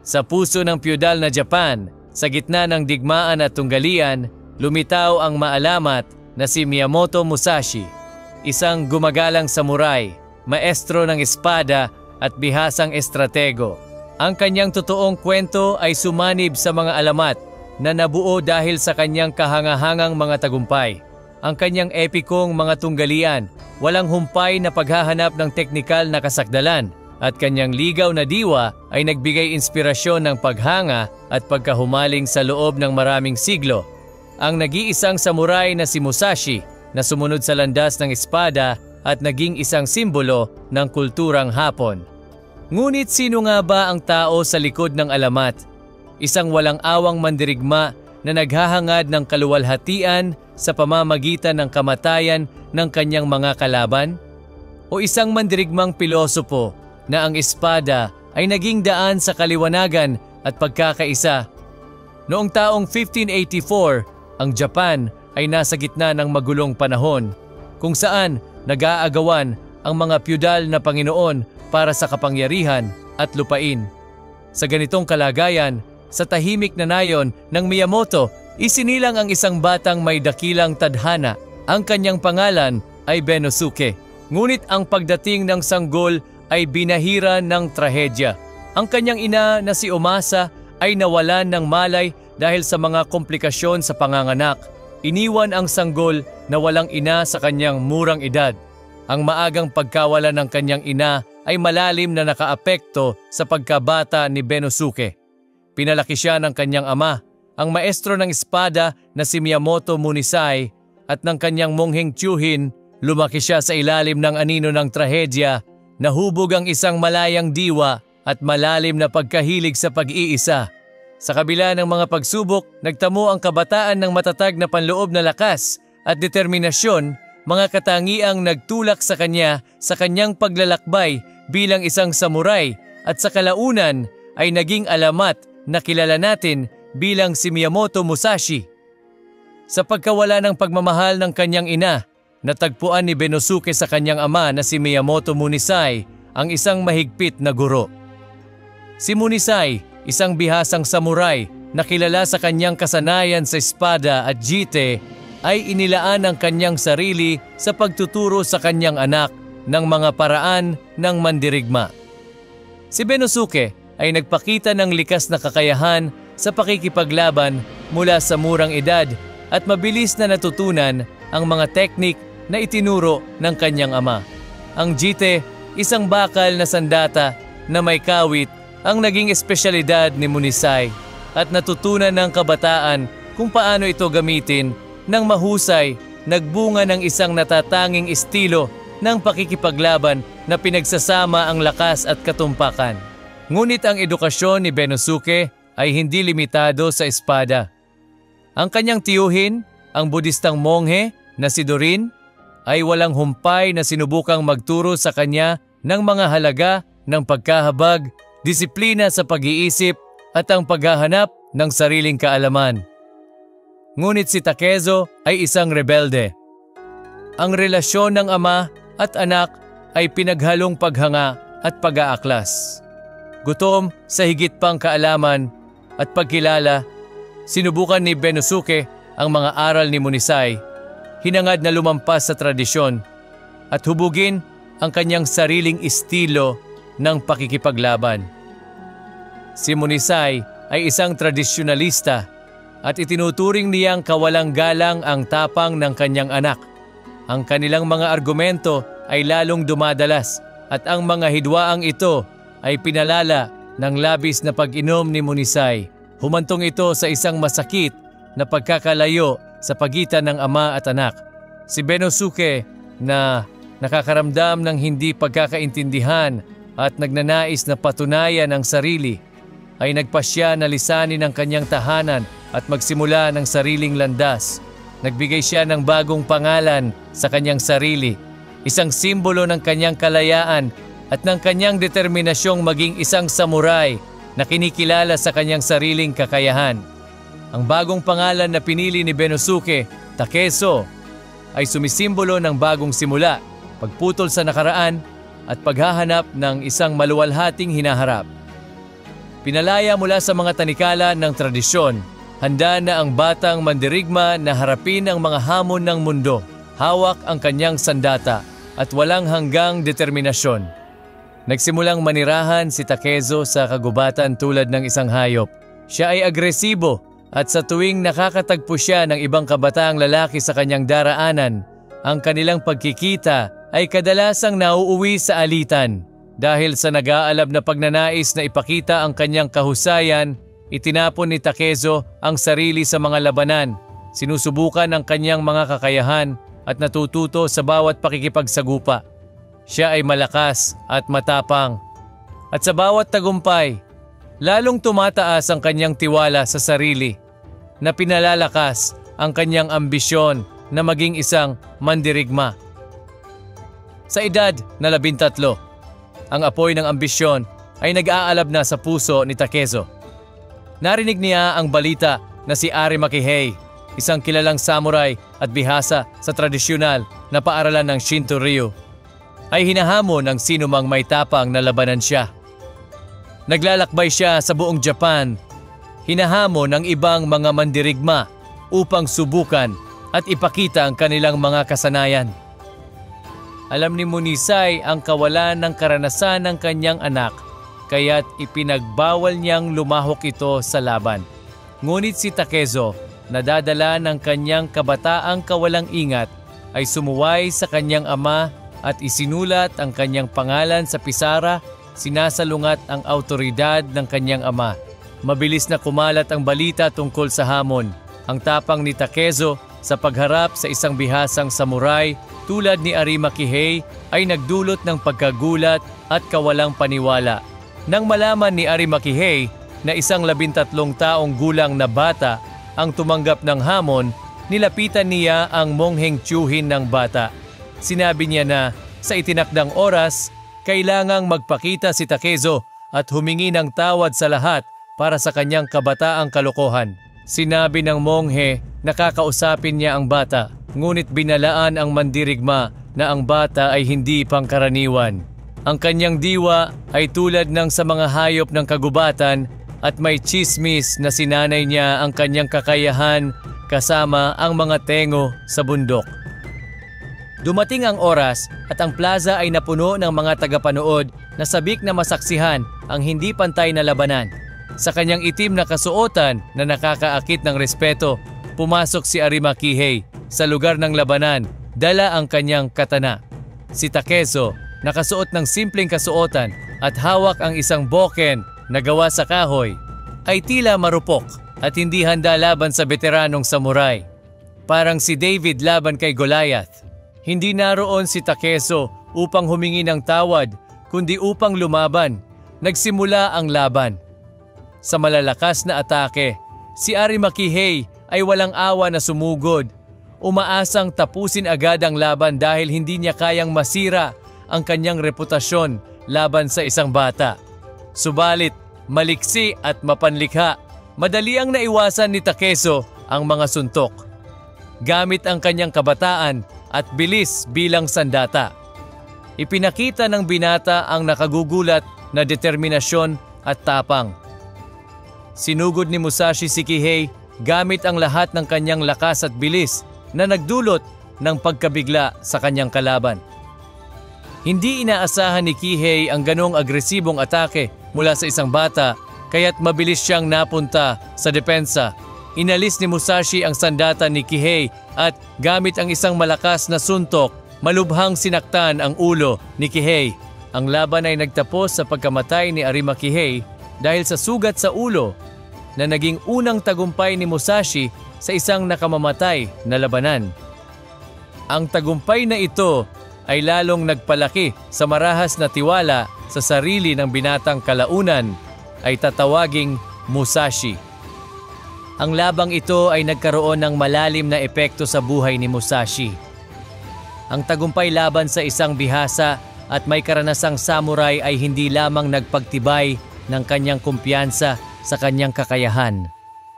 Sa puso ng feudal na Japan, sa gitna ng digmaan at tunggalian, lumitaw ang maalamat na si Miyamoto Musashi, isang gumagalang samurai, maestro ng espada at bihasang estratego. Ang kanyang totoong kwento ay sumanib sa mga alamat na nabuo dahil sa kanyang kahangahangang mga tagumpay. Ang kanyang epikong mga tunggalian, walang humpay na paghahanap ng teknikal na kasakdalan, at kanyang ligaw na diwa ay nagbigay inspirasyon ng paghanga at pagkahumaling sa loob ng maraming siglo. Ang nag-iisang samurai na si Musashi na sumunod sa landas ng espada at naging isang simbolo ng kulturang Hapon. Ngunit sino nga ba ang tao sa likod ng alamat? Isang walang awang mandirigma na naghahangad ng kaluwalhatian sa pamamagitan ng kamatayan ng kanyang mga kalaban? O isang mandirigmang pilosopo na ang espada ay naging daan sa kaliwanagan at pagkakaisa? Noong taong 1584, ang Japan ay nasa gitna ng magulong panahon kung saan nag-aagawan ang mga feudal na Panginoon para sa kapangyarihan at lupain. Sa ganitong kalagayan, sa tahimik na nayon ng Miyamoto, isinilang ang isang batang may dakilang tadhana. Ang kanyang pangalan ay Benosuke. Ngunit ang pagdating ng sanggol ay binahira ng trahedya. Ang kanyang ina na si Omasa ay nawalan ng malay dahil sa mga komplikasyon sa panganganak. Iniwan ang sanggol na walang ina sa kanyang murang edad. Ang maagang pagkawala ng kanyang ina ay malalim na nakaapekto sa pagkabata ni Benosuke. Pinalaki siya ng kanyang ama, ang maestro ng espada na si Miyamoto Munisai, at ng kanyang mongheng tiyuhin. Lumaki siya sa ilalim ng anino ng trahedya, nahubog ang isang malayang diwa at malalim na pagkahilig sa pag-iisa. Sa kabila ng mga pagsubok, nagtamo ang kabataan ng matatag na panloob na lakas at determinasyon, mga katangiang nagtulak sa kanya sa kanyang paglalakbay bilang isang samurai, at sa kalaunan ay naging alamat na kilala natin bilang si Miyamoto Musashi. Sa pagkawala ng pagmamahal ng kanyang ina, natagpuan ni Benosuke sa kanyang ama na si Miyamoto Munisai ang isang mahigpit na guro. Si Munisai, isang bihasang samurai na kilala sa kanyang kasanayan sa espada at jite, ay inilaan ang kanyang sarili sa pagtuturo sa kanyang anak ng mga paraan ng mandirigma. Si Benosuke ay nagpakita ng likas na kakayahan sa pakikipaglaban mula sa murang edad at mabilis na natutunan ang mga teknik na itinuro ng kanyang ama. Ang jite, isang bakal na sandata na may kawit, ang naging espesyalidad ni Munisai, at natutunan ng kabataan kung paano ito gamitin ng mahusay. Nagbunga ng isang natatanging estilo ng pakikipaglaban na pinagsasama ang lakas at katumpakan. Ngunit ang edukasyon ni Benosuke ay hindi limitado sa espada. Ang kanyang tiyuhin, ang budistang monghe na si Dorin, ay walang humpay na sinubukang magturo sa kanya ng mga halaga ng pagkahabag, disiplina sa pag-iisip at ang paghahanap ng sariling kaalaman. Ngunit si Takezo ay isang rebelde. Ang relasyon ng ama at anak ay pinaghalong paghanga at pag-aaklas. Gutom sa higit pang kaalaman at pagkilala, sinubukan ni Benosuke ang mga aral ni Munisai, hinangad na lumampas sa tradisyon at hubugin ang kanyang sariling estilo ng pakikipaglaban. Si Munisai ay isang tradisyonalista at itinuturing niyang kawalang galang ang tapang ng kanyang anak. Ang kanilang mga argumento ay lalong dumadalas at ang mga hidwaang ito ay pinalala ng labis na pag-inom ni Munisai. Humantong ito sa isang masakit na pagkakalayo sa pagitan ng ama at anak. Si Benosuke, na nakakaramdam ng hindi pagkakaintindihan at nagnanais na patunayan ang sarili, ay nagpasya na lisanin ang kanyang tahanan at magsimula ng sariling landas. Nagbigay siya ng bagong pangalan sa kanyang sarili, isang simbolo ng kanyang kalayaan at ng kanyang determinasyong maging isang samurai na kinikilala sa kanyang sariling kakayahan. Ang bagong pangalan na pinili ni Benosuke, Takezo, ay sumisimbolo ng bagong simula, pagputol sa nakaraan at paghahanap ng isang maluwalhating hinaharap. Pinalaya mula sa mga tanikala ng tradisyon, handa na ang batang mandirigma na harapin ang mga hamon ng mundo. Hawak ang kanyang sandata at walang hanggang determinasyon. Nagsimulang manirahan si Takezo sa kagubatan tulad ng isang hayop. Siya ay agresibo at sa tuwing nakakatagpo siya ng ibang kabataang lalaki sa kanyang daraanan, ang kanilang pagkikita ay kadalasang nauuwi sa alitan. Dahil sa nag-aalab na pagnanais na ipakita ang kanyang kahusayan, itinapon ni Takezo ang sarili sa mga labanan. Sinusubukan ang kanyang mga kakayahan at natututo sa bawat pakikipagsagupa. Siya ay malakas at matapang. At sa bawat tagumpay, lalong tumataas ang kanyang tiwala sa sarili na pinalalakas ang kanyang ambisyon na maging isang mandirigma. Sa edad na 13, ang apoy ng ambisyon ay nag-aalab na sa puso ni Takezo. Narinig niya ang balita na si Ari Makihei, isang kilalang samurai at bihasa sa tradisyonal na paaralan ng Shinto-ryu, ay hinahamon ng sinumang may tapang na labanan siya. Naglalakbay siya sa buong Japan, hinahamon ng ibang mga mandirigma upang subukan at ipakita ang kanilang mga kasanayan. Alam ni Munisai ang kawalan ng karanasan ng kanyang anak, kaya't ipinagbawal niyang lumahok ito sa laban. Ngunit si Takezo, nadadala ng kanyang kabataang kawalang ingat, ay sumuway sa kanyang ama at isinulat ang kanyang pangalan sa pisara, sinasalungat ang autoridad ng kanyang ama. Mabilis na kumalat ang balita tungkol sa hamon. Ang tapang ni Takezo sa pagharap sa isang bihasang samurai tulad ni Ari Makihei ay nagdulot ng pagkagulat at kawalang paniwala. Nang malaman ni Ari Makihei na isang 13 taong gulang na bata ang tumanggap ng hamon, nilapitan niya ang mongheng tiyuhin ng bata. Sinabi niya na sa itinakdang oras, kailangang magpakita si Takezo at humingi ng tawad sa lahat para sa kanyang kabataang kalokohan. Sinabi ng monghe na kakausapin niya ang bata, ngunit binalaan ang mandirigma na ang bata ay hindi pangkaraniwan. Ang kanyang diwa ay tulad ng sa mga hayop ng kagubatan at may chismis na sinanay niya ang kanyang kakayahan kasama ang mga tengo sa bundok. Dumating ang oras at ang plaza ay napuno ng mga tagapanood na sabik na masaksihan ang hindi pantay na labanan. Sa kanyang itim na kasuotan na nakakaakit ng respeto, pumasok si Ari Makihei sa lugar ng labanan, dala ang kanyang katana. Si Takezo, nakasuot ng simpleng kasuotan at hawak ang isang boken na gawa sa kahoy, ay tila marupok at hindi handa laban sa veteranong samurai. Parang si David laban kay Goliath. Hindi naroon si Takezo upang humingi ng tawad, kundi upang lumaban. Nagsimula ang laban. Sa malalakas na atake, si Ari Makihei ay walang awa na sumugod. Umaasang tapusin agad ang laban dahil hindi niya kayang masira ang kanyang reputasyon laban sa isang bata. Subalit, maliksi at mapanlikha, madali ang naiwasan ni Takezo ang mga suntok. Gamit ang kanyang kabataan at bilis bilang sandata, ipinakita ng binata ang nakagugulat na determinasyon at tapang. Sinugod ni Musashi si Kihei gamit ang lahat ng kanyang lakas at bilis na nagdulot ng pagkabigla sa kanyang kalaban. Hindi inaasahan ni Kihei ang ganong agresibong atake mula sa isang bata, kaya't mabilis siyang napunta sa depensa. Inalis ni Musashi ang sandata ni Kihei at gamit ang isang malakas na suntok, malubhang sinaktan ang ulo ni Kihei. Ang laban ay nagtapos sa pagkamatay ni Ari Makihei dahil sa sugat sa ulo na naging unang tagumpay ni Musashi sa isang nakamamatay na labanan. Ang tagumpay na ito ay lalong nagpalaki sa marahas na tiwala sa sarili ng binatang kalaunan ay tatawaging Musashi. Ang labang ito ay nagkaroon ng malalim na epekto sa buhay ni Musashi. Ang tagumpay laban sa isang bihasa at may karanasang samurai ay hindi lamang nagpagtibay ng kanyang kumpiyansa sa kanyang kakayahan,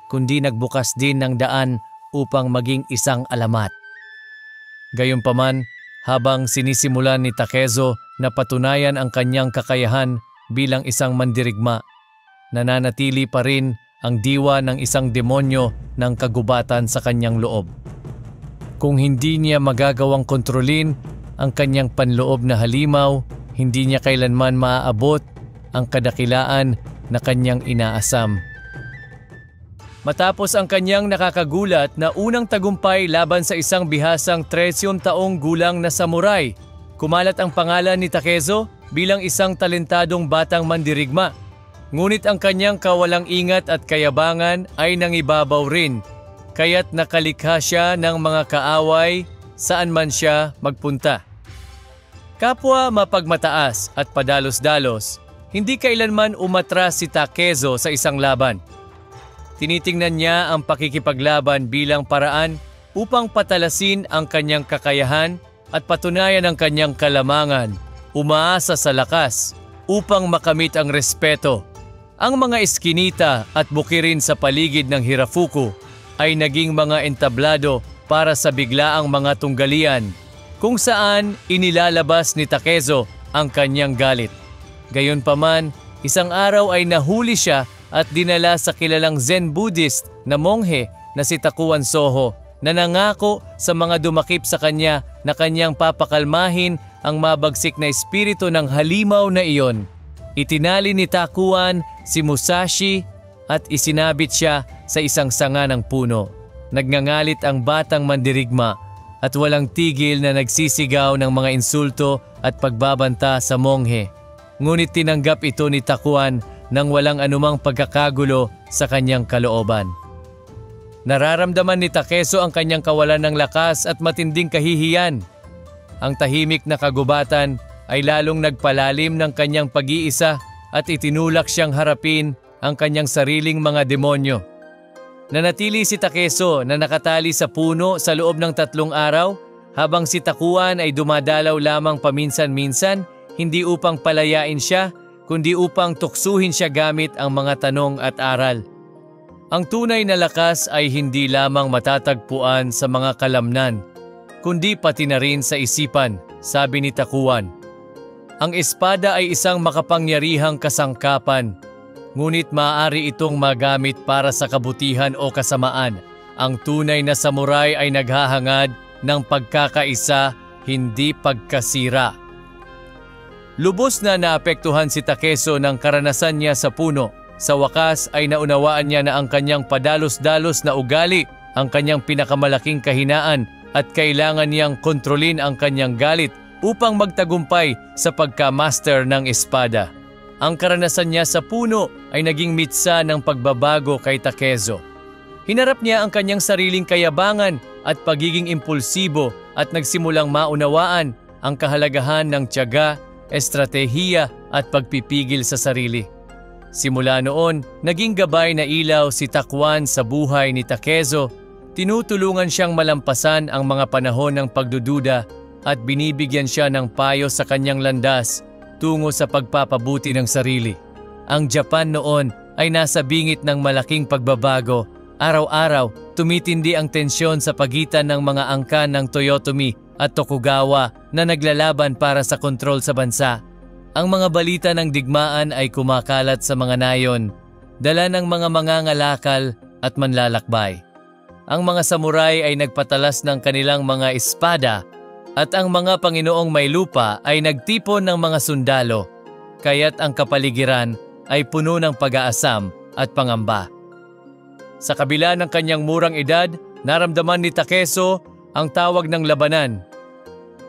kundi nagbukas din ng daan upang maging isang alamat. Gayunpaman, habang sinisimulan ni Takezo na patunayan ang kanyang kakayahan bilang isang mandirigma, nananatili pa rin ang diwa ng isang demonyo ng kagubatan sa kanyang loob. Kung hindi niya magagawang kontrolin ang kanyang panloob na halimaw, hindi niya kailanman maaabot ang kadakilaan na kanyang inaasam. Matapos ang kanyang nakakagulat na unang tagumpay laban sa isang bihasang 13 taong gulang na samurai, kumalat ang pangalan ni Takezo bilang isang talentadong batang mandirigma. Ngunit ang kanyang kawalang ingat at kayabangan ay nangibabaw rin, kaya't nakalikha siya ng mga kaaway saan man siya magpunta. Kapwa mapagmataas at padalos-dalos, hindi kailanman umatras si Takezo sa isang laban. Tinitingnan niya ang pakikipaglaban bilang paraan upang patalasin ang kanyang kakayahan at patunayan ang kanyang kalamangan, umaasa sa lakas upang makamit ang respeto. Ang mga eskinita at bukirin sa paligid ng Hirafuku ay naging mga entablado para sa biglaang mga tunggalian kung saan inilalabas ni Takezo ang kanyang galit. Gayunpaman, isang araw ay nahuli siya at dinala sa kilalang Zen Buddhist na monghe na si Takuan Soho na nangako sa mga dumakip sa kanya na kanyang papakalmahin ang mabagsik na espiritu ng halimaw na iyon. Itinali ni Takuan si Musashi at isinabit siya sa isang sanga ng puno. Nagngangalit ang batang mandirigma at walang tigil na nagsisigaw ng mga insulto at pagbabanta sa monghe. Ngunit tinanggap ito ni Takuan nang walang anumang pagkakagulo sa kanyang kalooban. Nararamdaman ni Takezo ang kanyang kawalan ng lakas at matinding kahihiyan. Ang tahimik na kagubatan ay lalong nagpalalim ng kanyang pag-iisa at itinulak siyang harapin ang kanyang sariling mga demonyo. Nanatili si Takezo na nakatali sa puno sa loob ng 3 araw habang si Takuan ay dumadalaw lamang paminsan-minsan, hindi upang palayain siya kundi upang tuksuhin siya gamit ang mga tanong at aral. Ang tunay na lakas ay hindi lamang matatagpuan sa mga kalamnan, kundi pati na rin sa isipan, sabi ni Takuan. Ang espada ay isang makapangyarihang kasangkapan, ngunit maaari itong magamit para sa kabutihan o kasamaan. Ang tunay na samurai ay naghahangad ng pagkakaisa, hindi pagkasira. Lubos na naapektuhan si Takezo ng karanasan niya sa puno. Sa wakas ay naunawaan niya na ang kanyang padalos-dalos na ugali, ang kanyang pinakamalaking kahinaan at kailangan niyang kontrolin ang kanyang galit upang magtagumpay sa pagka-master ng espada. Ang karanasan niya sa puno ay naging mitsa ng pagbabago kay Takezo. Hinarap niya ang kanyang sariling kayabangan at pagiging impulsibo at nagsimulang maunawaan ang kahalagahan ng tiyaga, estratehiya at pagpipigil sa sarili. Simula noon, naging gabay na ilaw si Takuan sa buhay ni Takezo. Tinutulungan siyang malampasan ang mga panahon ng pagdududa at binibigyan siya ng payo sa kanyang landas tungo sa pagpapabuti ng sarili. Ang Japan noon ay nasa bingit ng malaking pagbabago. Araw-araw, tumitindi ang tensyon sa pagitan ng mga angkan ng Toyotomi at Tokugawa na naglalaban para sa kontrol sa bansa. Ang mga balita ng digmaan ay kumakalat sa mga nayon, dala ng mga mangangalakal at manlalakbay. Ang mga samurai ay nagpatalas ng kanilang mga espada at ang mga Panginoong may lupa ay nagtipon ng mga sundalo, kaya't ang kapaligiran ay puno ng pag-aasam at pangamba. Sa kabila ng kanyang murang edad, naramdaman ni Takezo ang tawag ng labanan.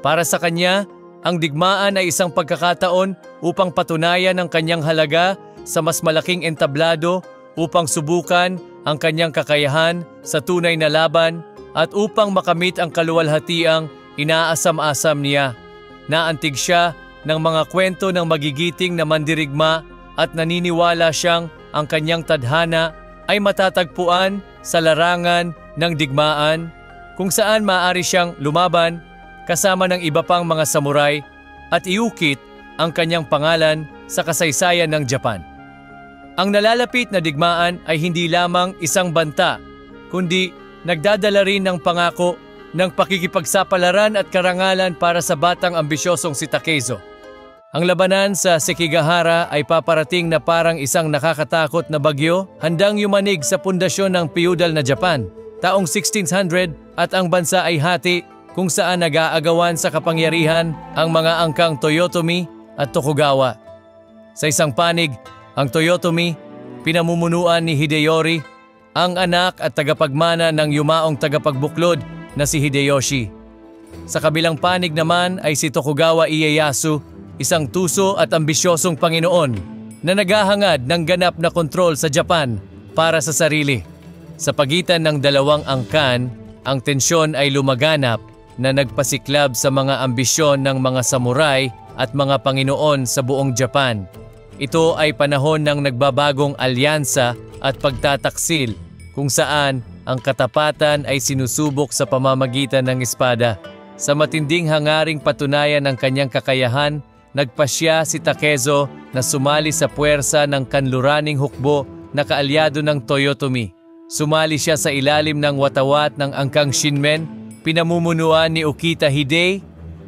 Para sa kanya, ang digmaan ay isang pagkakataon upang patunayan ang kanyang halaga sa mas malaking entablado, upang subukan ang kanyang kakayahan sa tunay na laban at upang makamit ang kaluwalhatiang inaasam-asam niya. Naantig siya ng mga kwento ng magigiting na mandirigma at naniniwala siyang ang kanyang tadhana ay matatagpuan sa larangan ng digmaan kung saan maaari siyang lumaban kasama ng iba pang mga samurai at iukit ang kanyang pangalan sa kasaysayan ng Japan. Ang nalalapit na digmaan ay hindi lamang isang banta, kundi nagdadala rin ng pangako ng pakikipagsapalaran at karangalan para sa batang ambisyosong si Takezo. Ang labanan sa Sekigahara ay paparating na parang isang nakakatakot na bagyo handang yumanig sa pundasyon ng feudal na Japan taong 1600 at ang bansa ay hati kung saan nag-aagawan sa kapangyarihan ang mga angkang Toyotomi at Tokugawa. Sa isang panig, ang Toyotomi, pinamumunuan ni Hideyori, ang anak at tagapagmana ng yumaong tagapagbuklod na si Hideyoshi. Sa kabilang panig naman ay si Tokugawa Ieyasu, isang tuso at ambisyosong Panginoon na naghahangad ng ganap na kontrol sa Japan para sa sarili. Sa pagitan ng dalawang angkan, ang tensyon ay lumaganap na nagpasiklab sa mga ambisyon ng mga samurai at mga Panginoon sa buong Japan. Ito ay panahon ng nagbabagong alyansa at pagtataksil kung saan ang katapatan ay sinusubok sa pamamagitan ng espada. Sa matinding hangaring patunayan ng kanyang kakayahan, nagpasya si Takezo na sumali sa puwersa ng kanluraning hukbo na kaalyado ng Toyotomi. Sumali siya sa ilalim ng watawat ng angkang Shinmen, pinamumunuan ni Ukita Hidei,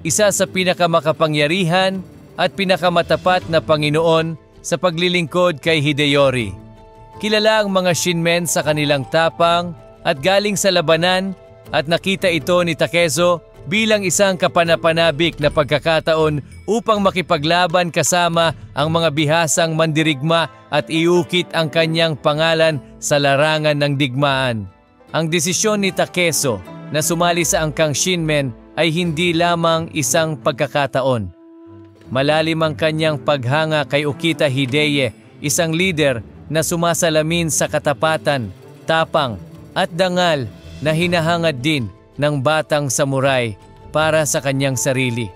isa sa pinakamakapangyarihan at pinakamatapat na Panginoon sa paglilingkod kay Hideyori. Kilala ang mga Shinmen sa kanilang tapang at galing sa labanan at nakita ito ni Takezo bilang isang kapanapanabik na pagkakataon upang makipaglaban kasama ang mga bihasang mandirigma at iukit ang kanyang pangalan sa larangan ng digmaan. Ang desisyon ni Takezo na sumali sa angkang Shinmen ay hindi lamang isang pagkakataon. Malalim ang kanyang paghanga kay Ukita Hideye, isang lider na sumasalamin sa katapatan, tapang at dangal na hinahangad din ng batang samurai para sa kanyang sarili.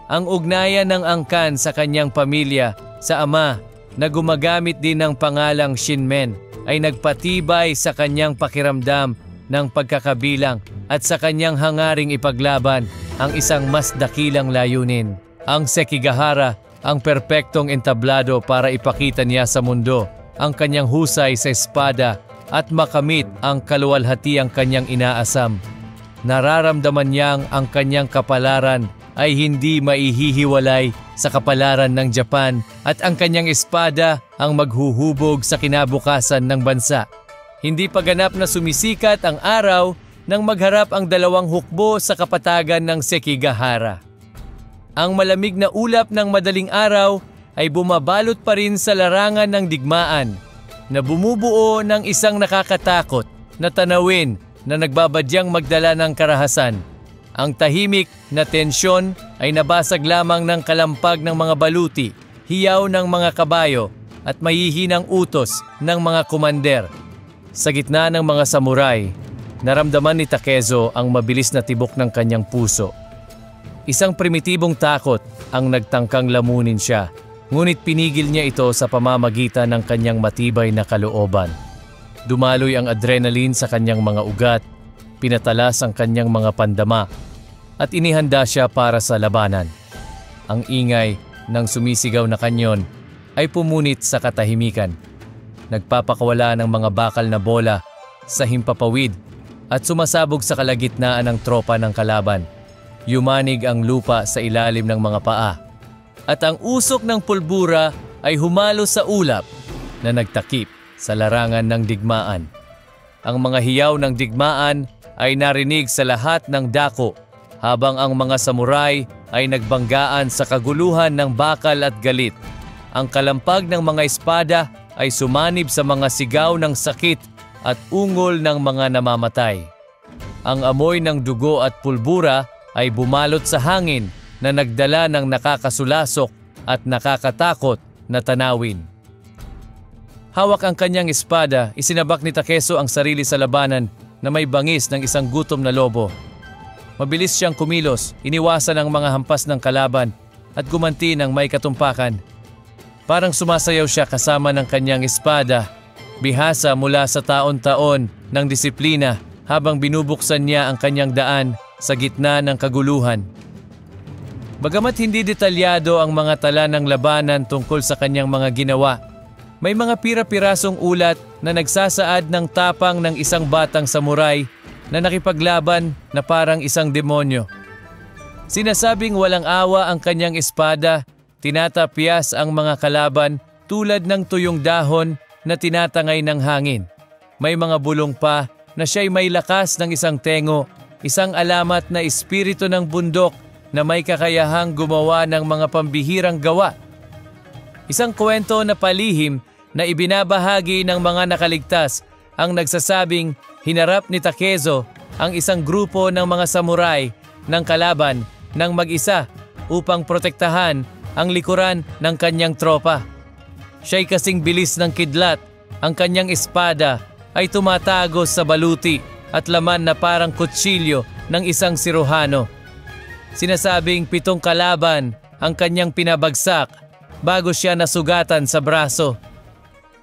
Ang ugnayan ng angkan sa kanyang pamilya sa ama na gumagamit din ng pangalang Shinmen ay nagpatibay sa kanyang pakiramdam ng pagkakabilang at sa kanyang hangaring ipaglaban ang isang mas dakilang layunin. Ang Sekigahara, ang perpektong entablado para ipakita niya sa mundo ang kanyang husay sa espada at makamit ang kaluwalhatiang kanyang inaasam. Nararamdaman niyang ang kanyang kapalaran ay hindi maihihiwalay sa kapalaran ng Japan at ang kanyang espada ang maghuhubog sa kinabukasan ng bansa. Hindi pa ganap na sumisikat ang araw nang magharap ang dalawang hukbo sa kapatagan ng Sekigahara. Ang malamig na ulap ng madaling araw ay bumabalot pa rin sa larangan ng digmaan na bumubuo ng isang nakakatakot na tanawin na nagbabadyang magdala ng karahasan. Ang tahimik na tensyon ay nabasag lamang ng kalampag ng mga baluti, hiyaw ng mga kabayo at mahihinang utos ng mga komander. Sa gitna ng mga samurai, naramdaman ni Takezo ang mabilis na tibok ng kanyang puso. Isang primitibong takot ang nagtangkang lamunin siya, ngunit pinigil niya ito sa pamamagitan ng kanyang matibay na kalooban. Dumaloy ang adrenaline sa kanyang mga ugat, pinatalas ang kanyang mga pandama, at inihanda siya para sa labanan. Ang ingay ng sumisigaw na kanyon ay pumunit sa katahimikan. Nagpapakawala ng mga bakal na bola sa himpapawid at sumasabog sa kalagitnaan ng tropa ng kalaban. Yumanig ang lupa sa ilalim ng mga paa at ang usok ng pulbura ay humalo sa ulap na nagtakip sa larangan ng digmaan. Ang mga hiyaw ng digmaan ay narinig sa lahat ng dako habang ang mga samurai ay nagbanggaan sa kaguluhan ng bakal at galit. Ang kalampag ng mga espada ay sumanib sa mga sigaw ng sakit at ungol ng mga namamatay. Ang amoy ng dugo at pulbura ay bumalot sa hangin na nagdala ng nakakasulasok at nakakatakot na tanawin. Hawak ang kanyang espada, isinabak ni Takezo ang sarili sa labanan na may bangis ng isang gutom na lobo. Mabilis siyang kumilos, iniwasan ang mga hampas ng kalaban at gumanti ng may katumpakan. Parang sumasayaw siya kasama ng kanyang espada, bihasa mula sa taon-taon ng disiplina habang binubuksan niya ang kanyang daan sa gitna ng kaguluhan. Bagamat hindi detalyado ang mga tala ng labanan tungkol sa kanyang mga ginawa, may mga pira-pirasong ulat na nagsasaad ng tapang ng isang batang samurai na nakipaglaban na parang isang demonyo. Sinasabing walang awa ang kanyang espada, tinatapyas ang mga kalaban tulad ng tuyong dahon na tinatangay ng hangin. May mga bulong pa na siya'y may lakas ng isang tengo, isang alamat na espiritu ng bundok na may kakayahang gumawa ng mga pambihirang gawa. Isang kwento na palihim na ibinabahagi ng mga nakaligtas ang nagsasabing hinarap ni Takezo ang isang grupo ng mga samurai ng kalaban ng mag-isa upang protektahan ang likuran ng kanyang tropa. Siya'y kasing bilis ng kidlat, ang kanyang espada ay tumatagos sa baluti at laman na parang kutsilyo ng isang siruhano. Sinasabing 7 kalaban ang kanyang pinabagsak bago siya nasugatan sa braso.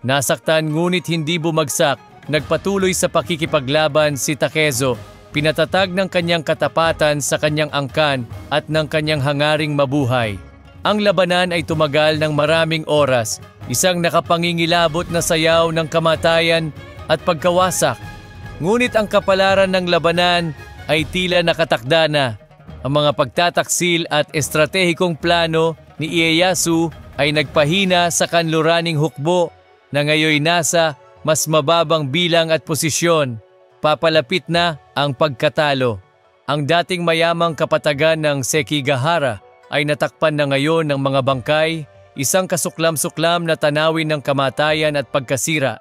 Nasaktan ngunit hindi bumagsak, nagpatuloy sa pakikipaglaban si Takezo, pinatatag ng kanyang katapatan sa kanyang angkan at ng kanyang hangaring mabuhay. Ang labanan ay tumagal ng maraming oras, isang nakapangingilabot na sayaw ng kamatayan at pagkawasak. Ngunit ang kapalaran ng labanan ay tila nakatakda na. Ang mga pagtataksil at estratehikong plano ni Ieyasu ay nagpahina sa kanluraning hukbo na ngayoy nasa mas mababang bilang at posisyon. Papalapit na ang pagkatalo. Ang dating mayamang kapatagan ng Sekigahara ay natakpan na ngayon ng mga bangkay, isang kasuklam-suklam na tanawin ng kamatayan at pagkasira.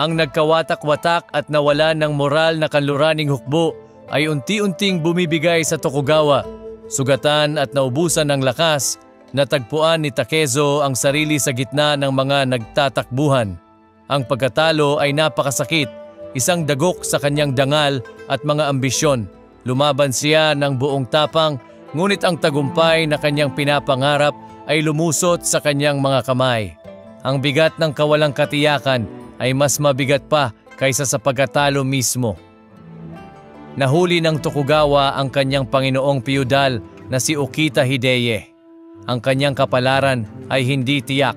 Ang nagkawatak-watak at nawala ng moral na kanluraning hukbo ay unti-unting bumibigay sa Tokugawa. Sugatan at naubusan ng lakas, natagpuan ni Takezo ang sarili sa gitna ng mga nagtatakbuhan. Ang pagkatalo ay napakasakit, isang dagok sa kanyang dangal at mga ambisyon. Lumaban siya ng buong tapang, ngunit ang tagumpay na kanyang pinapangarap ay lumusot sa kanyang mga kamay. Ang bigat ng kawalang katiyakan ay mas mabigat pa kaysa sa pagkatalo mismo. Nahuli ng Tokugawa ang kanyang panginoong piyudal na si Okita Hideye. Ang kanyang kapalaran ay hindi tiyak.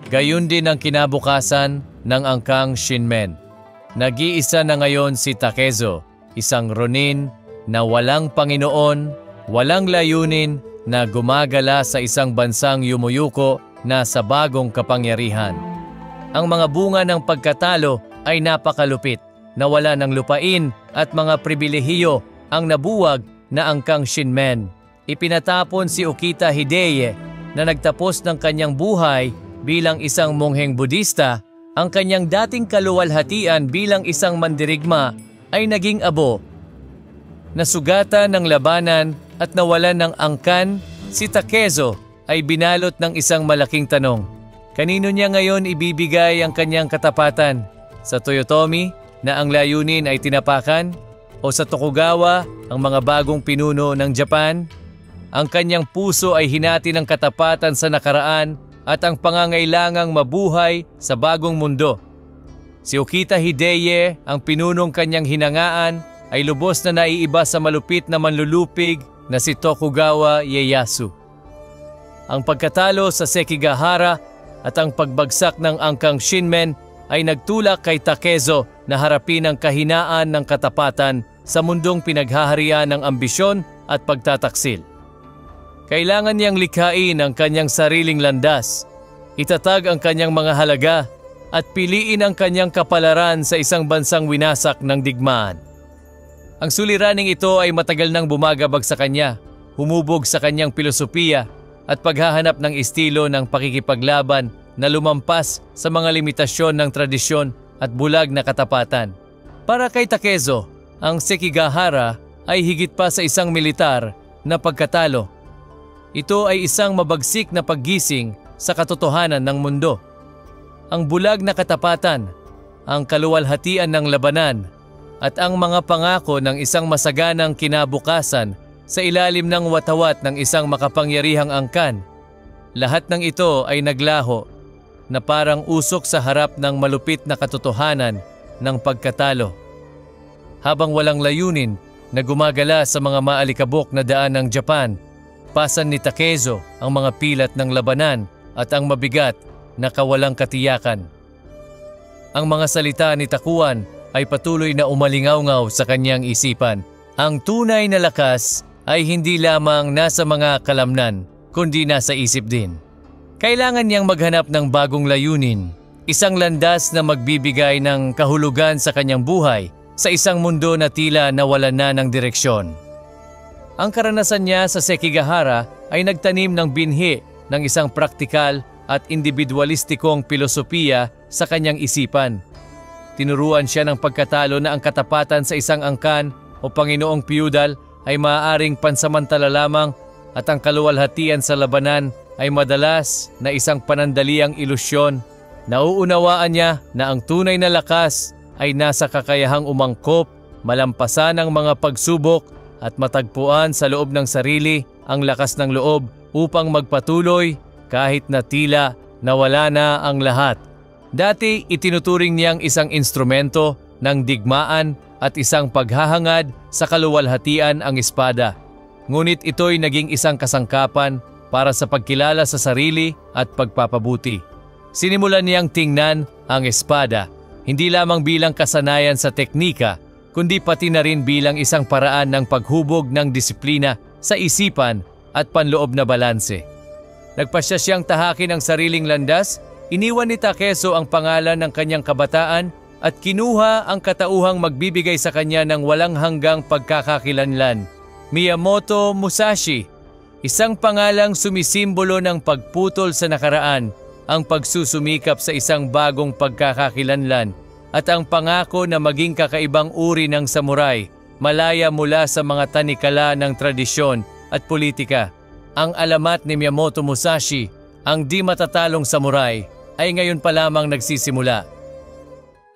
Gayon din ang kinabukasan ng angkang Shinmen. Nag-iisa na ngayon si Takezo, isang ronin na walang Panginoon, walang layunin na gumagala sa isang bansang yumuyuko na sa bagong kapangyarihan. Ang mga bunga ng pagkatalo ay napakalupit, nawala ng lupain at mga pribilehiyo ang nabuwag na angkang Shinmen. Ipinatapon si Okita Hideye na nagtapos ng kanyang buhay bilang isang mongheng Budista. Ang kanyang dating kaluwalhatian bilang isang mandirigma ay naging abo. Nasugatan ng labanan at nawalan ng angkan, si Takezo ay binalot ng isang malaking tanong. Kanino niya ngayon ibibigay ang kanyang katapatan? Sa Toyotomi na ang layunin ay tinapakan? O sa Tokugawa, ang mga bagong pinuno ng Japan? Ang kanyang puso ay hinati ng katapatan sa nakaraan at ang pangangailangang mabuhay sa bagong mundo. Si Okita Hideye, ang pinunong kanyang hinangaan, ay lubos na naiiba sa malupit na manlulupig na si Tokugawa Ieyasu. Ang pagkatalo sa Sekigahara at ang pagbagsak ng angkang Shinmen ay nagtulak kay Takezo na harapin ang kahinaan ng katapatan sa mundong pinaghaharian ng ambisyon at pagtataksil. Kailangan niyang likhain ang kanyang sariling landas, itatag ang kanyang mga halaga at piliin ang kanyang kapalaran sa isang bansang winasak ng digmaan. Ang suliraning ito ay matagal nang bumagabag sa kanya, humubog sa kanyang filosofiya at paghahanap ng estilo ng pakikipaglaban na lumampas sa mga limitasyon ng tradisyon at bulag na katapatan. Para kay Takezo, ang Sekigahara ay higit pa sa isang militar na pagkatalo. Ito ay isang mabagsik na paggising sa katotohanan ng mundo. Ang bulag na katapatan, ang kaluwalhatian ng labanan, at ang mga pangako ng isang masaganang kinabukasan sa ilalim ng watawat ng isang makapangyarihang angkan. Lahat ng ito ay naglaho na parang usok sa harap ng malupit na katotohanan ng pagkatalo. Habang walang layunin na gumagala sa mga maalikabok na daan ng Japan, pasan ni Takezo ang mga pilat ng labanan at ang mabigat na kawalang katiyakan. Ang mga salita ni Takuan ay patuloy na umalingaw-ngaw sa kanyang isipan. Ang tunay na lakas ay hindi lamang nasa mga kalamnan, kundi nasa isip din. Kailangan niyang maghanap ng bagong layunin, isang landas na magbibigay ng kahulugan sa kanyang buhay sa isang mundo na tila nawalan na ng direksyon. Ang karanasan niya sa Sekigahara ay nagtanim ng binhi ng isang praktikal at individualistikong filosofiya sa kanyang isipan. Tinuruan siya ng pagkatalo na ang katapatan sa isang angkan o Panginoong Piyudal ay maaaring pansamantala lamang at ang kaluwalhatian sa labanan ay madalas na isang panandaliang ilusyon. Nauunawaan niya na ang tunay na lakas ay nasa kakayahang umangkop, malampasan ang mga pagsubok at matagpuan sa loob ng sarili ang lakas ng loob upang magpatuloy kahit na tila nawala na ang lahat. Dati itinuturing niyang isang instrumento ng digmaan at isang paghahangad sa kaluwalhatian ang espada. Ngunit ito'y naging isang kasangkapan para sa pagkilala sa sarili at pagpapabuti. Sinimulan niyang tingnan ang espada hindi lamang bilang kasanayan sa teknika, kundi pati na rin bilang isang paraan ng paghubog ng disiplina sa isipan at panloob na balanse. Nagpasya siyang tahakin ang sariling landas, iniwan ni Takeso ang pangalan ng kanyang kabataan at kinuha ang katauhang magbibigay sa kanya ng walang hanggang pagkakakilanlan, Miyamoto Musashi. Isang pangalang sumisimbolo ng pagputol sa nakaraan, ang pagsusumikap sa isang bagong pagkakakilanlan at ang pangako na maging kakaibang uri ng samurai, malaya mula sa mga tanikala ng tradisyon at politika. Ang alamat ni Miyamoto Musashi, ang di matatalong samurai, ay ngayon pa lamang nagsisimula.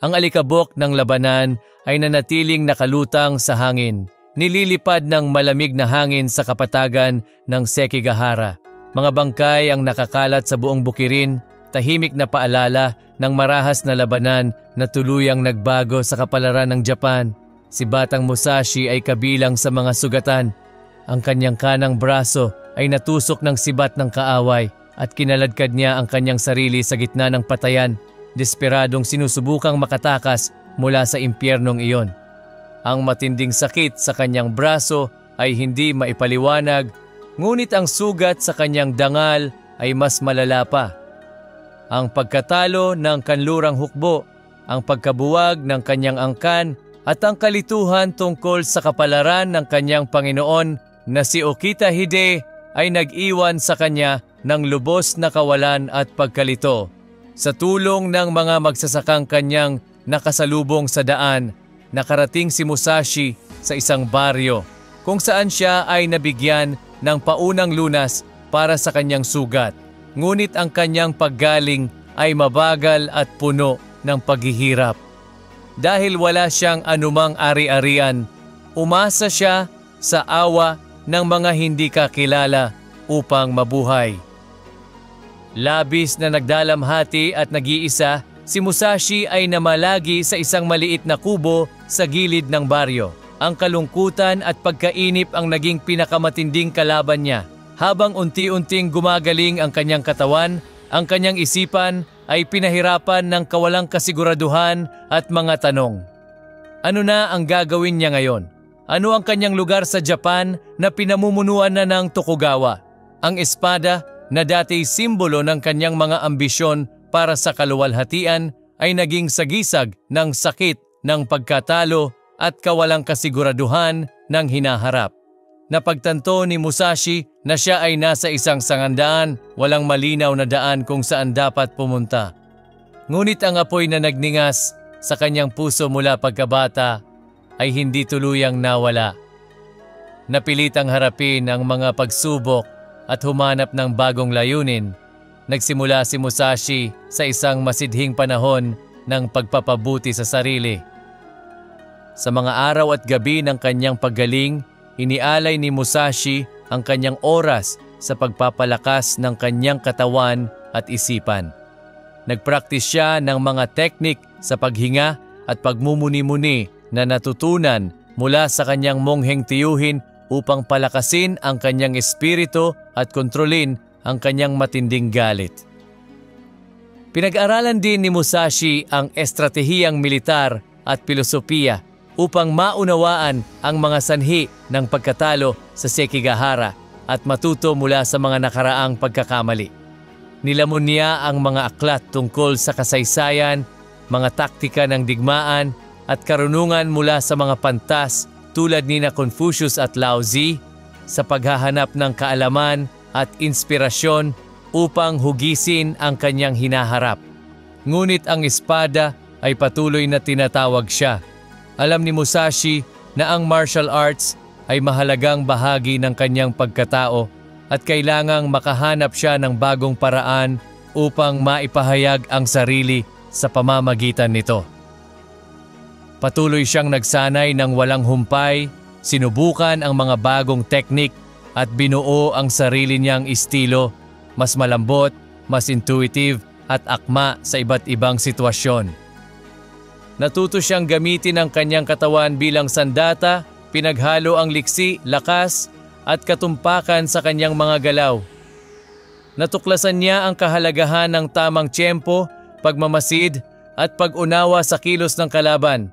Ang alikabok ng labanan ay nanatiling nakalutang sa hangin, nililipad ng malamig na hangin sa kapatagan ng Sekigahara. Mga bangkay ang nakakalat sa buong bukirin, tahimik na paalala ng marahas na labanan na tuluyang nagbago sa kapalaran ng Japan. Si Batang Musashi ay kabilang sa mga sugatan. Ang kanyang kanang braso ay natusok ng sibat ng kaaway at kinaladkad niya ang kanyang sarili sa gitna ng patayan, desperadong sinusubukang makatakas mula sa impyernong iyon. Ang matinding sakit sa kanyang braso ay hindi maipaliwanag, ngunit ang sugat sa kanyang dangal ay mas malala pa. Ang pagkatalo ng kanlurang hukbo, ang pagkabuwag ng kanyang angkan at ang kalituhan tungkol sa kapalaran ng kanyang Panginoon na si Okita Hide ay nag-iwan sa kanya ng lubos na kawalan at pagkalito. Sa tulong ng mga magsasakang kanyang nakasalubong sa daan, nakarating si Musashi sa isang baryo kung saan siya ay nabigyan ng paunang lunas para sa kanyang sugat. Ngunit ang kanyang paggaling ay mabagal at puno ng paghihirap. Dahil wala siyang anumang ari-arian, umasa siya sa awa ng mga hindi kakilala upang mabuhay. Labis na nagdalamhati at nag-iisa, si Musashi ay namalagi sa isang maliit na kubo sa gilid ng baryo. Ang kalungkutan at pagkainip ang naging pinakamatinding kalaban niya. Habang unti-unting gumagaling ang kanyang katawan, ang kanyang isipan ay pinahirapan ng kawalang kasiguraduhan at mga tanong. Ano na ang gagawin niya ngayon? Ano ang kanyang lugar sa Japan na pinamumunuan na ng Tokugawa? Ang espada na dati simbolo ng kanyang mga ambisyon para sa kaluwalhatian ay naging sagisag ng sakit ng pagkatalo at kawalang kasiguraduhan ng hinaharap. Napagtanto ni Musashi na siya ay nasa isang sangandaan, walang malinaw na daan kung saan dapat pumunta. Ngunit ang apoy na nagningas sa kanyang puso mula pagkabata ay hindi tuluyang nawala. Napilitang harapin ang mga pagsubok at humanap ng bagong layunin. Nagsimula si Musashi sa isang masidhing panahon ng pagpapabuti sa sarili. Sa mga araw at gabi ng kanyang paggaling, inialay ni Musashi ang kanyang oras sa pagpapalakas ng kanyang katawan at isipan. Nagpraktis siya ng mga teknik sa paghinga at pagmumuni-muni na natutunan mula sa kanyang mongheng tiyuhin upang palakasin ang kanyang espiritu at kontrolin ang kanyang matinding galit. Pinag-aralan din ni Musashi ang estratehiyang militar at filosofiya upang maunawaan ang mga sanhi ng pagkatalo sa Sekigahara. at matuto mula sa mga nakaraang pagkakamali. Nilamon niya ang mga aklat tungkol sa kasaysayan, mga taktika ng digmaan at karunungan mula sa mga pantas tulad ni na Confucius at Laozi sa paghahanap ng kaalaman at inspirasyon upang hugisin ang kanyang hinaharap. Ngunit ang espada ay patuloy na tinatawag siya. Alam ni Musashi na ang martial arts ay mahalagang bahagi ng kanyang pagkatao at kailangang makahanap siya ng bagong paraan upang maipahayag ang sarili sa pamamagitan nito. Patuloy siyang nagsanay ng walang humpay, sinubukan ang mga bagong teknik at binuo ang sarili niyang estilo, mas malambot, mas intuitive at akma sa iba't ibang sitwasyon. Natuto siyang gamitin ang kanyang katawan bilang sandata, pinaghalo ang liksi, lakas at katumpakan sa kanyang mga galaw. Natuklasan niya ang kahalagahan ng tamang tiyempo, pagmamasid at pag-unawa sa kilos ng kalaban.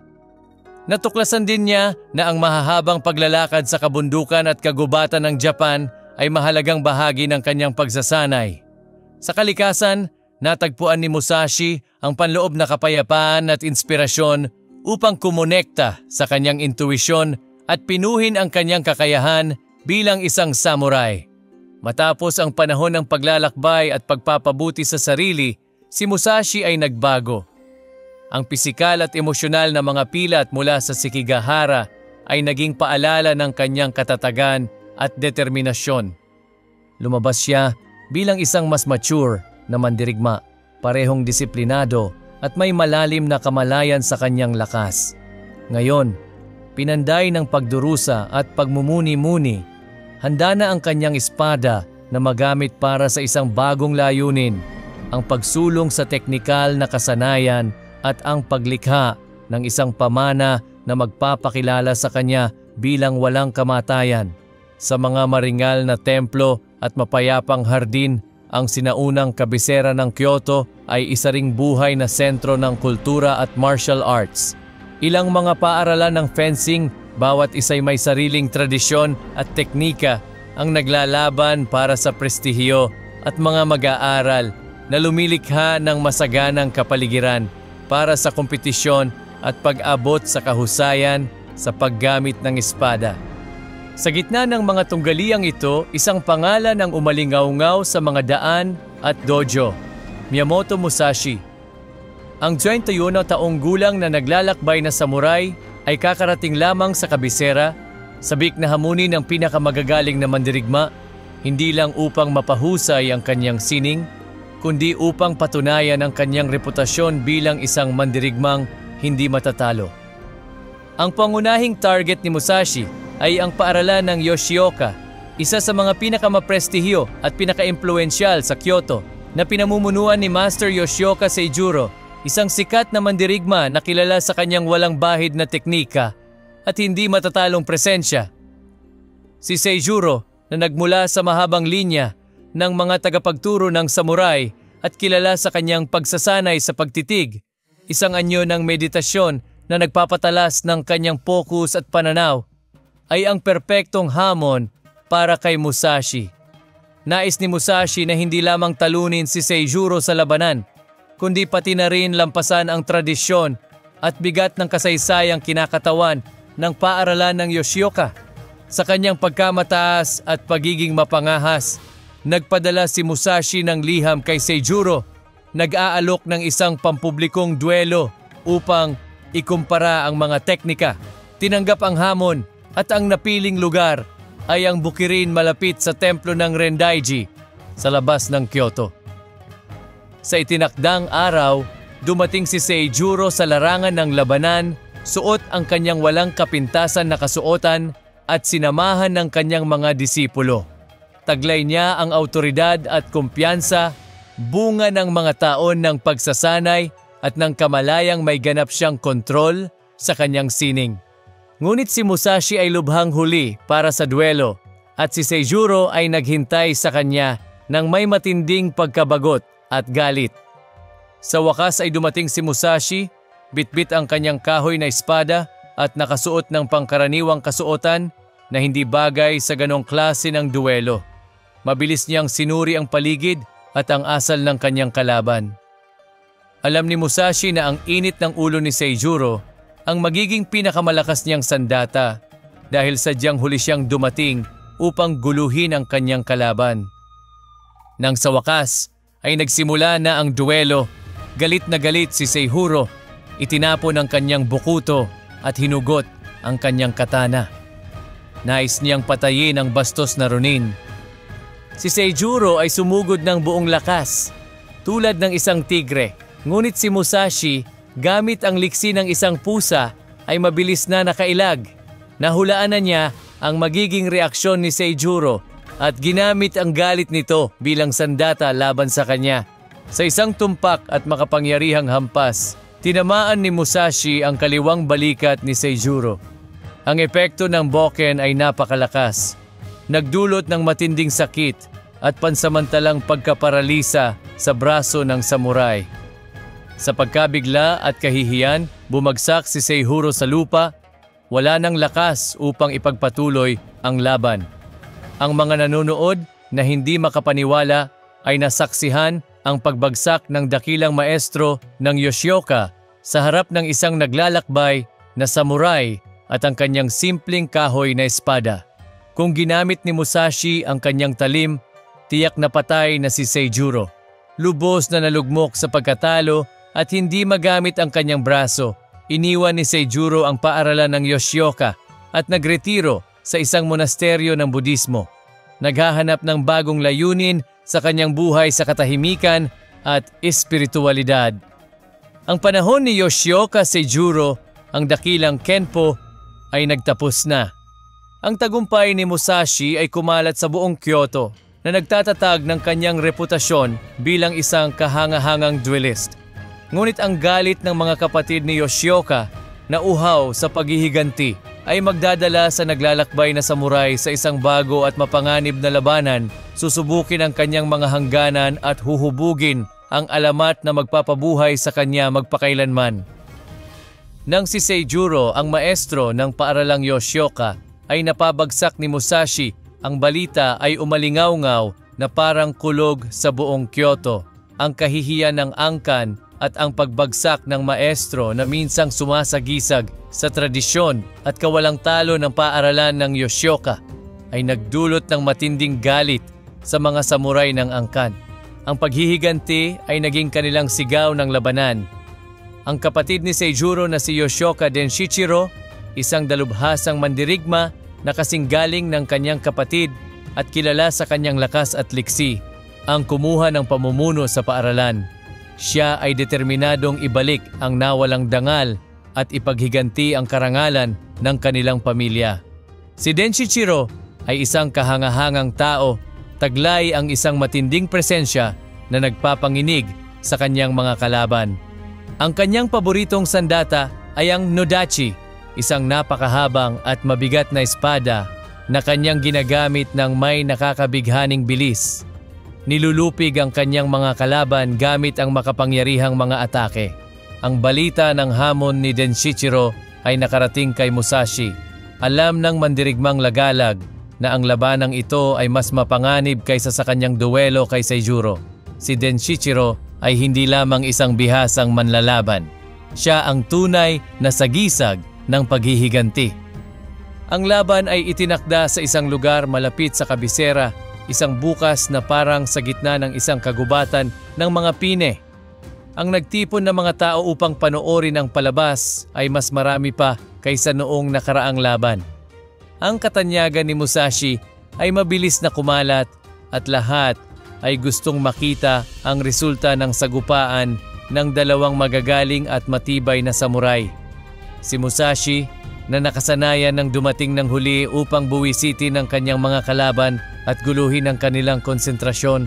Natuklasan din niya na ang mahahabang paglalakad sa kabundukan at kagubatan ng Japan ay mahalagang bahagi ng kanyang pagsasanay. Sa kalikasan, natagpuan ni Musashi ang panloob na kapayapaan at inspirasyon upang kumonekta sa kanyang intuisyon at pinuhin ang kanyang kakayahan bilang isang samurai. Matapos ang panahon ng paglalakbay at pagpapabuti sa sarili, si Musashi ay nagbago. Ang pisikal at emosyonal na mga pilat mula sa Sekigahara ay naging paalala ng kanyang katatagan at determinasyon. Lumabas siya bilang isang mas mature na mandirigma, parehong disiplinado at may malalim na kamalayan sa kanyang lakas. Ngayon, pinanday ng pagdurusa at pagmumuni-muni, handa na ang kanyang espada na magamit para sa isang bagong layunin, ang pagsulong sa teknikal na kasanayan at ang paglikha ng isang pamana na magpapakilala sa kanya bilang walang kamatayan. Sa mga maringal na templo at mapayapang hardin, ang sinaunang kabisera ng Kyoto ay isa ring buhay na sentro ng kultura at martial arts. Ilang mga paaralan ng fencing, bawat isa'y may sariling tradisyon at teknika ang naglalaban para sa prestihiyo at mga mag-aaral na lumilikha ng masaganang kapaligiran para sa kompetisyon at pag-abot sa kahusayan sa paggamit ng espada. Sa gitna ng mga tunggaliang ito, isang pangalan ang umalingaw-ngaw sa mga daan at dojo, Miyamoto Musashi. Ang 21 taong gulang na naglalakbay na samurai ay kakarating lamang sa kabisera, sabik na hamunin ng pinakamagagaling na mandirigma, hindi lang upang mapahusay ang kanyang sining, kundi upang patunayan ang kanyang reputasyon bilang isang mandirigmang hindi matatalo. Ang pangunahing target ni Musashi ay ang paaralan ng Yoshioka, isa sa mga pinakamaprestihiyo at pinakaimpluwensyal sa Kyoto na pinamumunuan ni Master Yoshioka Seijuro, isang sikat na mandirigma na kilala sa kanyang walang bahid na teknika at hindi matatalong presensya. Si Seijuro na nagmula sa mahabang linya ng mga tagapagturo ng samurai at kilala sa kanyang pagsasanay sa pagtitig, isang anyo ng meditasyon na nagpapatalas ng kanyang focus at pananaw, ay ang perpektong hamon para kay Musashi. Nais ni Musashi na hindi lamang talunin si Seijuro sa labanan, kundi pati na rin lampasan ang tradisyon at bigat ng kasaysayang kinakatawan ng paaralan ng Yoshioka. Sa kanyang pagkamataas at pagiging mapangahas, nagpadala si Musashi ng liham kay Seijuro, nag-aalok ng isang pampublikong duelo upang ikumpara ang mga teknika. Tinanggap ang hamon at ang napiling lugar ay ang bukirin malapit sa templo ng Rendaiji sa labas ng Kyoto. Sa itinakdang araw, dumating si Seijuro sa larangan ng labanan, suot ang kanyang walang kapintasan na kasuotan at sinamahan ng kanyang mga disipulo. Taglay niya ang awtoridad at kumpiyansa, bunga ng mga taon ng pagsasanay at ng kamalayang may ganap siyang kontrol sa kanyang sining. Ngunit si Musashi ay lubhang huli para sa duelo at si Seijuro ay naghintay sa kanya ng may matinding pagkabagot at galit. Sa wakas ay dumating si Musashi, bitbit ang kanyang kahoy na espada at nakasuot ng pangkaraniwang kasuotan, na hindi bagay sa ganong klase ng duelo. Mabilis niyang sinuri ang paligid at ang asal ng kanyang kalaban. Alam ni Musashi na ang init ng ulo ni Seijuro ang magiging pinakamalakas niyang sandata dahil sadyang huli siyang dumating upang guluhin ang kanyang kalaban. Nang sa wakas ay nagsimula na ang duelo, galit na galit si Seijuro, itinapon ang kanyang bukuto at hinugot ang kanyang katana. Nais niyang patayin ang bastos na Ronin. Si Seijuro ay sumugod ng buong lakas, tulad ng isang tigre. Ngunit si Musashi, gamit ang liksi ng isang pusa, ay mabilis na nakailag. Nahulaan na niya ang magiging reaksyon ni Seijuro at ginamit ang galit nito bilang sandata laban sa kanya. Sa isang tumpak at makapangyarihang hampas, tinamaan ni Musashi ang kaliwang balikat ni Seijuro. Ang epekto ng boken ay napakalakas. Nagdulot ng matinding sakit at pansamantalang pagkaparalisa sa braso ng samurai. Sa pagkabigla at kahihiyan, bumagsak si Seijuro sa lupa. Wala nang lakas upang ipagpatuloy ang laban. Ang mga nanonood na hindi makapaniwala ay nasaksihan ang pagbagsak ng dakilang maestro ng Yoshioka sa harap ng isang naglalakbay na samurai at ang kanyang simpleng kahoy na espada. Kung ginamit ni Musashi ang kanyang talim, tiyak na patay na si Seijuro. Lubos na nalugmok sa pagkatalo at hindi magamit ang kanyang braso, iniwan ni Seijuro ang paaralan ng Yoshioka at nagretiro sa isang monasteryo ng Budismo. Naghahanap ng bagong layunin sa kanyang buhay sa katahimikan at espiritualidad. Ang panahon ni Yoshioka Seijuro, ang dakilang Kenpo, ay nagtapos na. Ang tagumpay ni Musashi ay kumalat sa buong Kyoto na nagtatatag ng kanyang reputasyon bilang isang kahangahangang duelist. Ngunit ang galit ng mga kapatid ni Yoshioka na uhaw sa paghihiganti ay magdadala sa naglalakbay na samurai sa isang bago at mapanganib na labanan, susubukin ang kanyang mga hangganan at huhubugin ang alamat na magpapabuhay sa kanya magpakailanman. Nang si Seijuro, ang maestro ng paaralang Yoshioka, ay napabagsak ni Musashi, ang balita ay umalingaw-ngaw na parang kulog sa buong Kyoto. Ang kahihiyan ng angkan at ang pagbagsak ng maestro na minsang sumasagisag sa tradisyon at kawalang talo ng paaralan ng Yoshioka ay nagdulot ng matinding galit sa mga samurai ng angkan. Ang paghihiganti ay naging kanilang sigaw ng labanan. Ang kapatid ni Seijuro na si Yoshioka Denshichiro, isang dalubhasang mandirigma na kasinggaling ng kanyang kapatid at kilala sa kanyang lakas at liksi, ang kumuha ng pamumuno sa paaralan. Siya ay determinadong ibalik ang nawalang dangal at ipaghiganti ang karangalan ng kanilang pamilya. Si Denshichiro ay isang kahangahangang tao, taglay ang isang matinding presensya na nagpapanginig sa kanyang mga kalaban. Ang kanyang paboritong sandata ay ang Nodachi, isang napakahabang at mabigat na espada na kanyang ginagamit ng may nakakabighaning bilis. Nilulupig ang kanyang mga kalaban gamit ang makapangyarihang mga atake. Ang balita ng hamon ni Denshichiro ay nakarating kay Musashi. Alam ng mandirigmang lagalag na ang labanang ito ay mas mapanganib kaysa sa kanyang duelo kay Seijuro. Si Denshichiro ay hindi lamang isang bihasang manlalaban. Siya ang tunay na sagisag ng paghihiganti. Ang laban ay itinakda sa isang lugar malapit sa kabisera, isang bukas na parang sa gitna ng isang kagubatan ng mga pine. Ang nagtipon ng mga tao upang panoorin ang palabas ay mas marami pa kaysa noong nakaraang laban. Ang katanyagan ni Musashi ay mabilis na kumalat at lahat ay gustong makita ang resulta ng sagupaan ng dalawang magagaling at matibay na samurai. Si Musashi, na nakasanayan ng dumating ng huli upang buwisitin ang kanyang mga kalaban at guluhin ang kanilang konsentrasyon,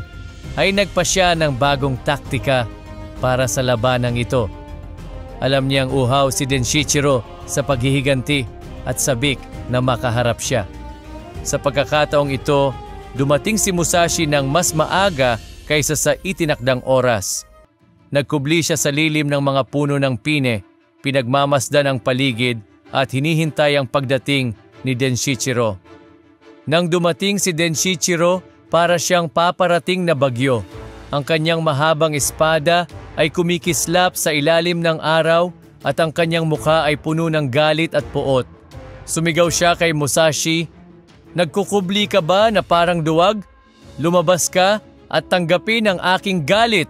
ay nagpasya ng bagong taktika para sa labanang ito. Alam niyang uhaw si Denshichiro sa paghihiganti at sabik na makaharap siya. Sa pagkakataong ito, dumating si Musashi ng mas maaga kaysa sa itinakdang oras. Nagkubli siya sa lilim ng mga puno ng pine, pinagmamasdan ang paligid at hinihintay ang pagdating ni Denshichiro. Nang dumating si Denshichiro, para siyang paparating na bagyo. Ang kanyang mahabang espada ay kumikislap sa ilalim ng araw at ang kanyang mukha ay puno ng galit at puot. Sumigaw siya kay Musashi, "Nagkukubli ka ba na parang duwag? Lumabas ka at tanggapin ang aking galit."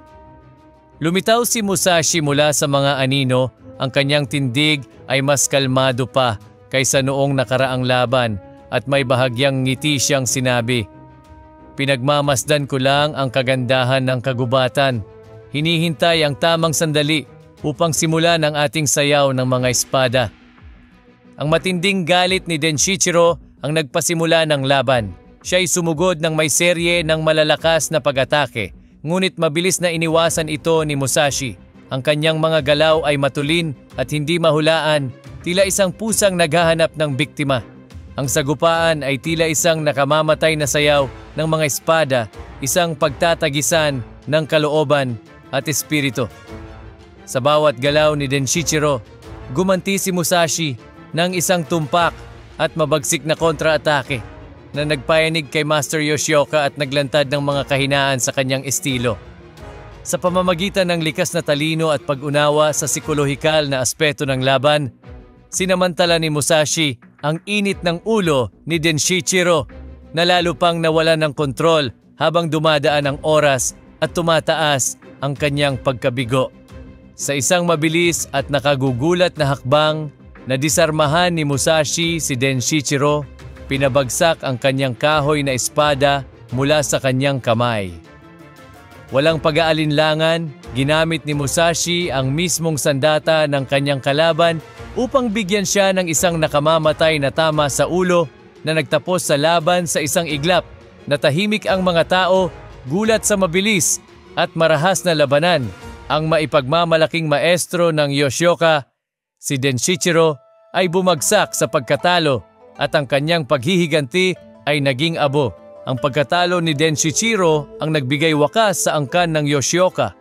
Lumitaw si Musashi mula sa mga anino. Ang kanyang tindig ay mas kalmado pa kaysa noong nakaraang laban at may bahagyang ngiti siyang sinabi, "Pinagmamasdan ko lang ang kagandahan ng kagubatan. Hinihintay ang tamang sandali upang simulan ang ating sayaw ng mga espada." Ang matinding galit ni Denshichiro ang nagpasimula ng laban. Siya ay sumugod ng may serye ng malalakas na pag-atake, ngunit mabilis na iniwasan ito ni Musashi. Ang kanyang mga galaw ay matulin at hindi mahulaan, tila isang pusang naghahanap ng biktima. Ang sagupaan ay tila isang nakamamatay na sayaw ng mga espada, isang pagtatagisan ng kalooban at espiritu. Sa bawat galaw ni Denshichiro, gumanti si Musashi ng isang tumpak at mabagsik na kontra-atake na nagpayanig kay Master Yoshioka at naglantad ng mga kahinaan sa kanyang estilo. Sa pamamagitan ng likas na talino at pag-unawa sa psikolohikal na aspeto ng laban, sinamantala ni Musashi ang init ng ulo ni Denshichiro na lalo pang nawalan ng kontrol habang dumadaan ang oras at tumataas ang kanyang pagkabigo. Sa isang mabilis at nakagugulat na hakbang, nadisarmahan ni Musashi si Denshichiro, pinabagsak ang kanyang kahoy na espada mula sa kanyang kamay. Walang pag-aalinlangan, ginamit ni Musashi ang mismong sandata ng kanyang kalaban upang bigyan siya ng isang nakamamatay na tama sa ulo na nagtapos sa laban sa isang iglap. Natahimik ang mga tao, gulat sa mabilis at marahas na labanan. Ang maipagmamalaking maestro ng Yoshioka, si Denshichiro, ay bumagsak sa pagkatalo at ang kanyang paghihiganti ay naging abo. Ang pagkatalo ni Denshichiro ang nagbigay wakas sa angkan ng Yoshioka.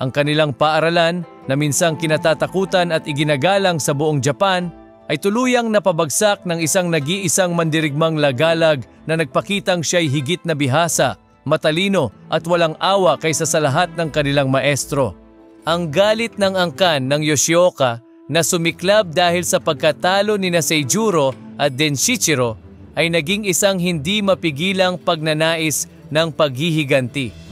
Ang kanilang paaralan na minsang kinatatakutan at iginagalang sa buong Japan ay tuluyang napabagsak ng isang nag-iisang mandirigmang lagalag na nagpakitang siya'y higit na bihasa, matalino at walang awa kaysa sa lahat ng kanilang maestro. Ang galit ng angkan ng Yoshioka na sumiklab dahil sa pagkatalo ni Seijuro at Denshichiro ay naging isang hindi mapigilang pagnanais ng paghihiganti.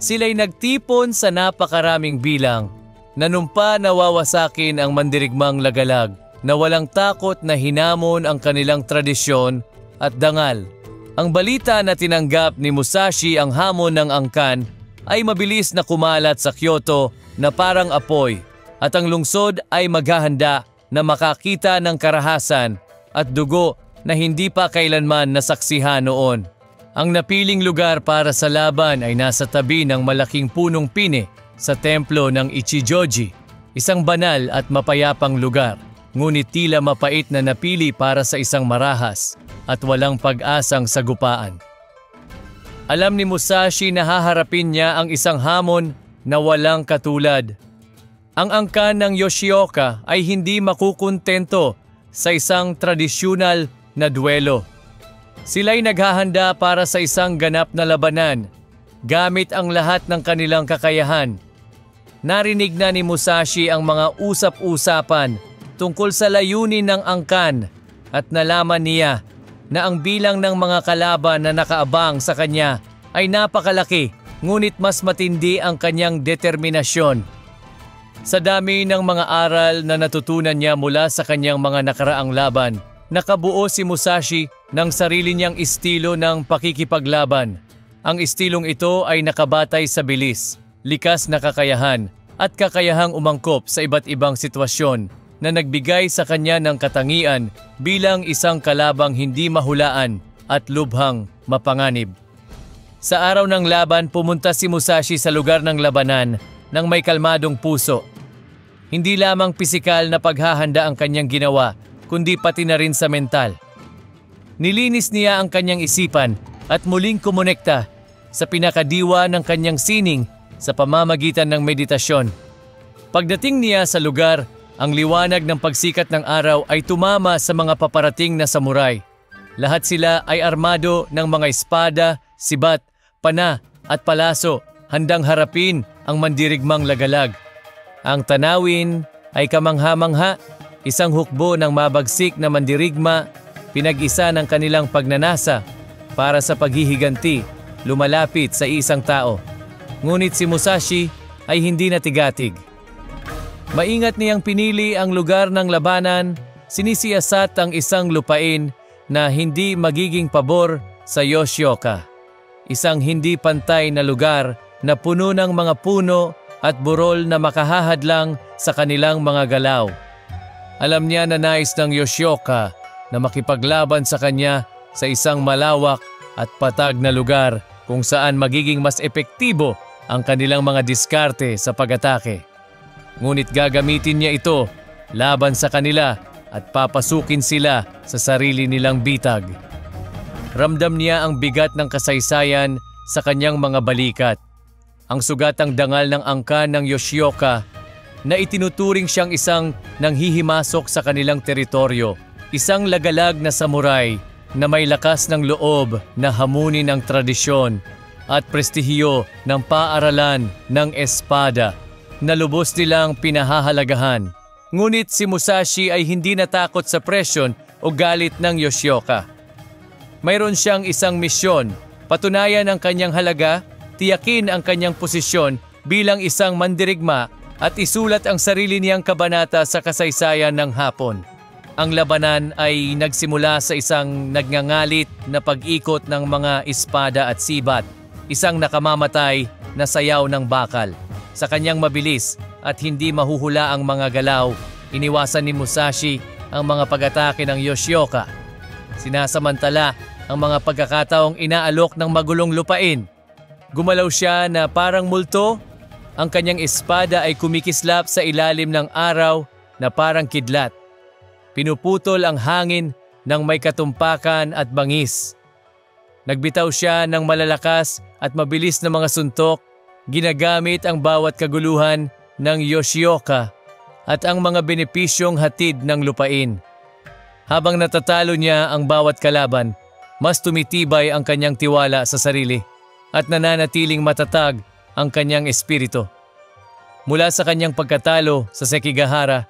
Sila'y nagtipon sa napakaraming bilang, nanumpa na wawasakin ang mandirigmang lagalag na walang takot na hinamon ang kanilang tradisyon at dangal. Ang balita na tinanggap ni Musashi ang hamon ng angkan ay mabilis na kumalat sa Kyoto na parang apoy at ang lungsod ay maghahanda na makakita ng karahasan at dugo na hindi pa kailanman nasaksihan noon. Ang napiling lugar para sa laban ay nasa tabi ng malaking punong pine sa templo ng Ichijoji, isang banal at mapayapang lugar, ngunit tila mapait na napili para sa isang marahas at walang pag-asang sagupaan. Alam ni Musashi na haharapin niya ang isang hamon na walang katulad. Ang angkan ng Yoshioka ay hindi makukuntento sa isang tradisyonal na duelo. Sila'y naghahanda para sa isang ganap na labanan, gamit ang lahat ng kanilang kakayahan. Narinig na ni Musashi ang mga usap-usapan tungkol sa layunin ng angkan at nalaman niya na ang bilang ng mga kalaban na nakaabang sa kanya ay napakalaki, ngunit mas matindi ang kanyang determinasyon. Sa dami ng mga aral na natutunan niya mula sa kanyang mga nakaraang laban, nakabuo si Musashi ng sarili niyang estilo ng pakikipaglaban. Ang estilong ito ay nakabatay sa bilis, likas na kakayahan at kakayahang umangkop sa iba't ibang sitwasyon na nagbigay sa kanya ng katangian bilang isang kalabang hindi mahulaan at lubhang mapanganib. Sa araw ng laban, pumunta si Musashi sa lugar ng labanan ng may kalmadong puso. Hindi lamang pisikal na paghahanda ang kanyang ginawa, kundi pati na rin sa mental. Nilinis niya ang kanyang isipan at muling kumonekta sa pinakadiwa ng kanyang sining sa pamamagitan ng meditasyon. Pagdating niya sa lugar, ang liwanag ng pagsikat ng araw ay tumama sa mga paparating na samurai. Lahat sila ay armado ng mga espada, sibat, pana at palaso, handang harapin ang mandirigmang lagalag. Ang tanawin ay kamangha-mangha, isang hukbo ng mabagsik na mandirigma, pinag-isa ng kanilang pagnanasa para sa paghihiganti, lumalapit sa isang tao. Ngunit si Musashi ay hindi natigatig. Maingat niyang pinili ang lugar ng labanan, sinisiyasat ang isang lupain na hindi magiging pabor sa Yoshioka. Isang hindi pantay na lugar na puno ng mga puno at burol na makahahadlang sa kanilang mga galaw. Alam niya na nais ng Yoshioka na makipaglaban sa kanya sa isang malawak at patag na lugar kung saan magiging mas epektibo ang kanilang mga diskarte sa pag-atake. Ngunit gagamitin niya ito laban sa kanila at papasukin sila sa sarili nilang bitag. Ramdam niya ang bigat ng kasaysayan sa kanyang mga balikat. Ang sugatang dangal ng angkan ng Yoshioka na itinuturing siyang isang nanghihimasok sa kanilang teritoryo. Isang lagalag na samurai na may lakas ng loob na hamunin ang tradisyon at prestihiyo ng paaralan ng espada na lubos nilang pinahahalagahan. Ngunit si Musashi ay hindi natakot sa presyon o galit ng Yoshioka. Mayroon siyang isang misyon, patunayan ang kanyang halaga, tiyakin ang kanyang posisyon bilang isang mandirigma at isulat ang sarili niyang kabanata sa kasaysayan ng Hapon. Ang labanan ay nagsimula sa isang nagngangalit na pag-ikot ng mga espada at sibat, isang nakamamatay na sayaw ng bakal. Sa kanyang mabilis at hindi mahuhula ang mga galaw, iniwasan ni Musashi ang mga pag-atake ng Yoshioka. Sinasamantala ang mga pagkakataong inaalok ng magulong lupain. Gumalaw siya na parang multo. Ang kanyang espada ay kumikislap sa ilalim ng araw na parang kidlat. Pinuputol ang hangin ng may katumpakan at bangis. Nagbitaw siya ng malalakas at mabilis na mga suntok. Ginagamit ang bawat kaguluhan ng Yoshioka at ang mga benepisyong hatid ng lupain. Habang natatalo niya ang bawat kalaban, mas tumitibay ang kanyang tiwala sa sarili at nananatiling matatag ang kanyang espiritu. Mula sa kanyang pagkatalo sa Sekigahara,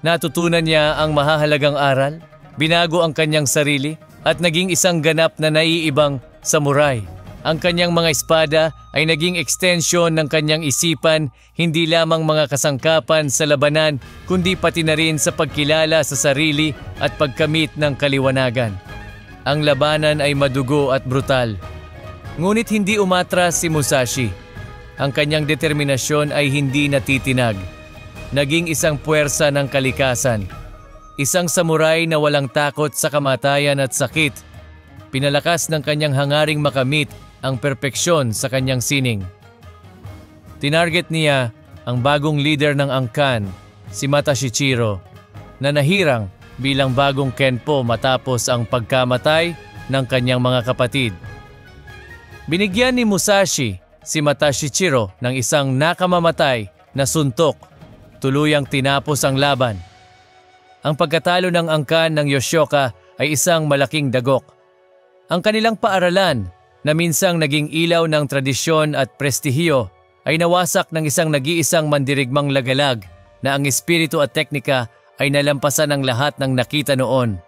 natutunan niya ang mahahalagang aral, binago ang kanyang sarili at naging isang ganap na naiibang samurai. Ang kanyang mga espada ay naging extension ng kanyang isipan, hindi lamang mga kasangkapan sa labanan, kundi pati na rin sa pagkilala sa sarili at pagkamit ng kaliwanagan. Ang labanan ay madugo at brutal. Ngunit hindi umatras si Musashi. Ang kanyang determinasyon ay hindi natitinag. Naging isang puwersa ng kalikasan. Isang samurai na walang takot sa kamatayan at sakit. Pinalakas ng kanyang hangaring makamit ang perpeksyon sa kanyang sining. Tinarget niya ang bagong leader ng angkan, si Mata Shichiro, na nahirang bilang bagong kenpo matapos ang pagkamatay ng kanyang mga kapatid. Binigyan ni Musashi si Mata Shichiro ng isang nakamamatay na suntok, tuluyang tinapos ang laban. Ang pagkatalo ng angkan ng Yoshioka ay isang malaking dagok. Ang kanilang paaralan na minsang naging ilaw ng tradisyon at prestihiyo ay nawasak ng isang nag-iisang mandirigmang lagalag na ang espiritu at teknika ay nalampasan ng lahat ng nakita noon.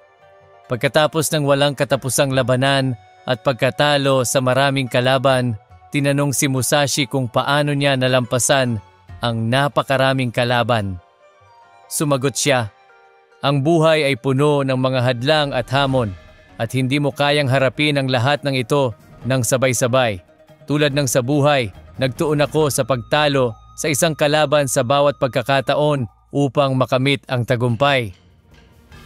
Pagkatapos ng walang katapusang labanan at pagkatalo sa maraming kalaban, tinanong si Musashi kung paano niya nalampasan ang napakaraming kalaban. Sumagot siya, ang buhay ay puno ng mga hadlang at hamon at hindi mo kayang harapin ang lahat ng ito ng sabay-sabay. Tulad ng sa buhay, nagtuon ako sa pagtalo sa isang kalaban sa bawat pagkakataon upang makamit ang tagumpay.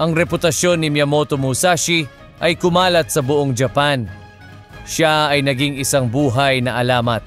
Ang reputasyon ni Miyamoto Musashi ay kumalat sa buong Japan. Siya ay naging isang buhay na alamat.